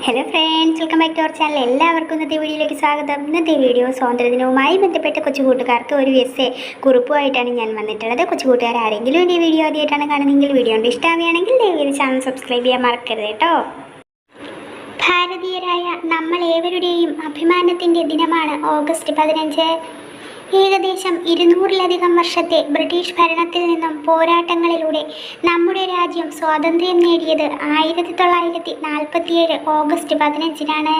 Hello friends, welcome back to our channel. എല്ലാവർക്കും ഇന്നത്തെ വീഡിയോയിലേക്ക് സ്വാഗതം. ഇന്നത്തെ വീഡിയോ സ്വാതന്ത്ര്യദിനവുമായി ബന്ധപ്പെട്ട കൊച്ചു കൂട്ടുകാർക്ക് ഒരു എസ്സേ കുറിപ്പുമായിട്ടാണ് ഞാൻ വന്നിട്ടുള്ളത്. കൊച്ചു കൂട്ടുകാർ ആരെങ്കിലും ഈ വീഡിയോ ആദ്യമായിട്ടാണ് കാണുന്നതെങ്കിൽ വീഡിയോ കൊണ്ട് ഇഷ്ടമാവുകയാണെങ്കിൽ ദയവായി ചാനൽ സബ്സ്ക്രൈബ് ചെയ്യാൻ മറക്കരുത് കേട്ടോ. ഭാരതീയരായ നമ്മൾ ഏവരുടെയും അഭിമാനത്തിൻ്റെ ദിനമാണ് ഓഗസ്റ്റ് 15. ഏകദേശം 200-ലധികം വർഷത്തെ ബ്രിട്ടീഷ് ഭരണത്തിൽ നിന്നും പോരാട്ടങ്ങളിലൂടെ നമ്മുടെ രാജ്യം സ്വാതന്ത്ര്യം നേടിയത് 1947 ഓഗസ്റ്റ് 15-നാണ്.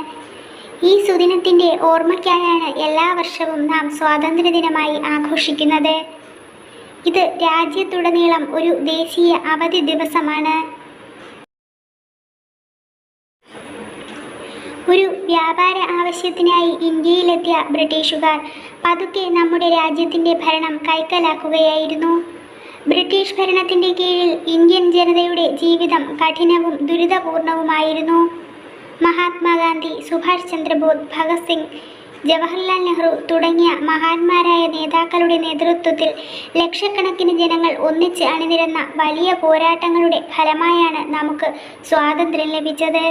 ഈ സുദിനത്തിൻ്റെ ഓർമ്മയ്ക്കായാണ് എല്ലാ വർഷവും നാം സ്വാതന്ത്ര്യദിനമായി ആഘോഷിക്കുന്നത്. ഇത് രാജ്യത്തുടനീളം ഒരു ദേശീയ അവധി ദിവസമാണ്. ഒരു വ്യാപാര ആവശ്യത്തിനായി ഇന്ത്യയിലെത്തിയ ബ്രിട്ടീഷുകാർ പതുക്കെ നമ്മുടെ രാജ്യത്തിൻ്റെ ഭരണം കൈക്കലാക്കുകയായിരുന്നു. ബ്രിട്ടീഷ് ഭരണത്തിൻ്റെ കീഴിൽ ഇന്ത്യൻ ജനതയുടെ ജീവിതം കഠിനവും ദുരിതപൂർണവുമായിരുന്നു. മഹാത്മാഗാന്ധി, സുഭാഷ് ചന്ദ്രബോസ്, ഭഗത് സിംഗ്, ജവഹർലാൽ നെഹ്റു തുടങ്ങിയ മഹാന്മാരായ നേതാക്കളുടെ നേതൃത്വത്തിൽ ലക്ഷക്കണക്കിന് ജനങ്ങൾ ഒന്നിച്ച് അണിനിരന്ന വലിയ പോരാട്ടങ്ങളുടെ ഫലമായാണ് നമുക്ക് സ്വാതന്ത്ര്യം ലഭിച്ചത്.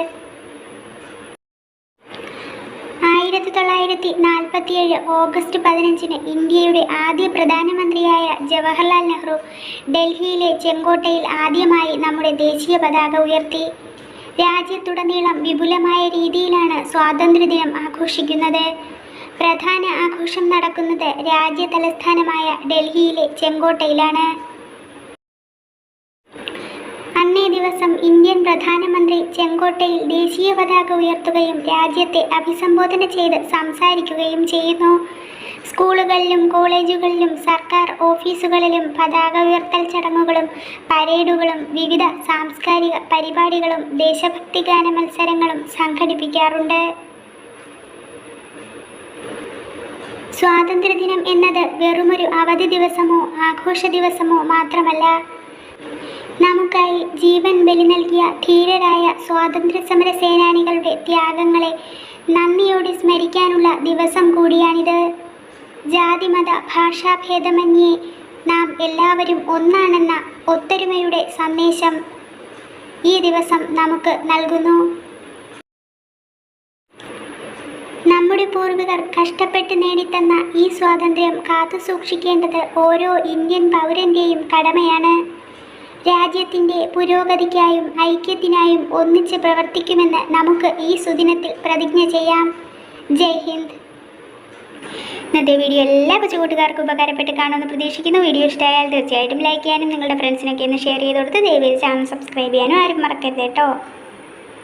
1947 ഓഗസ്റ്റ് 15-ന് ഇന്ത്യയുടെ ആദ്യ പ്രധാനമന്ത്രിയായ ജവഹർലാൽ നെഹ്റു ഡൽഹിയിലെ ചെങ്കോട്ടയിൽ ആദ്യമായി നമ്മുടെ ദേശീയ പതാക ഉയർത്തി. രാജ്യത്തുടനീളം വിപുലമായ രീതിയിലാണ് സ്വാതന്ത്ര്യദിനം ആഘോഷിക്കുന്നത്. പ്രധാന ആഘോഷം നടക്കുന്നത് രാജ്യ തലസ്ഥാനമായ ഡൽഹിയിലെ ചെങ്കോട്ടയിലാണ്. അന്നേ ദിവസം ഇന്ത്യൻ പ്രധാനമന്ത്രി ചെങ്കോട്ടയിൽ ദേശീയ പതാക ഉയർത്തുകയും രാജ്യത്തെ അഭിസംബോധന ചെയ്ത് സംസാരിക്കുകയും ചെയ്യുന്നു. സ്കൂളുകളിലും കോളേജുകളിലും സർക്കാർ ഓഫീസുകളിലും പതാക ഉയർത്തൽ ചടങ്ങുകളും പരേഡുകളും വിവിധ സാംസ്കാരിക പരിപാടികളും ദേശഭക്തി ഗാന മത്സരങ്ങളും സംഘടിപ്പിക്കാറുണ്ട്. സ്വാതന്ത്ര്യദിനം എന്നത് വെറുമൊരു അവധി ദിവസമോ ആഘോഷ ദിവസമോ മാത്രമല്ല, നമുക്കായി ജീവൻ ബലി നൽകിയ ധീരരായ സ്വാതന്ത്ര്യ സമര സേനാനികളുടെ ത്യാഗങ്ങളെ നന്ദിയോടെ സ്മരിക്കാനുള്ള ദിവസം കൂടിയാണിത്. ജാതിമത ഭാഷാഭേദമന്യേ നാം എല്ലാവരും ഒന്നാണെന്ന ഒത്തൊരുമയുടെ സന്ദേശം ഈ ദിവസം നമുക്ക് നൽകുന്നു. നമ്മുടെ പൂർവികർ കഷ്ടപ്പെട്ട് നേടിത്തന്ന ഈ സ്വാതന്ത്ര്യം കാത്തു സൂക്ഷിക്കേണ്ടത് ഓരോ ഇന്ത്യൻ പൗരൻ്റെയും കടമയാണ്. രാജ്യത്തിൻ്റെ പുരോഗതിക്കായും ഐക്യത്തിനായും ഒന്നിച്ച് പ്രവർത്തിക്കുമെന്ന് നമുക്ക് ഈ സുദിനത്തിൽ പ്രതിജ്ഞ ചെയ്യാം. ജയ് ഹിന്ദ്. ഇന്നത്തെ വീഡിയോ എല്ലാ കൊച്ചു കൂട്ടുകാർക്കും ഉപകാരപ്പെട്ട് കാണുമെന്ന് പ്രതീക്ഷിക്കുന്നു. വീഡിയോ ഇഷ്ടമായാൽ തീർച്ചയായിട്ടും ലൈക്ക് ചെയ്യാനും നിങ്ങളുടെ ഫ്രണ്ട്സിനൊക്കെ ഒന്ന് ഷെയർ ചെയ്ത് കൊടുത്ത് ദയവായി ചാനൽ സബ്സ്ക്രൈബ് ചെയ്യാനും ആരും മറക്കരുത് കേട്ടോ.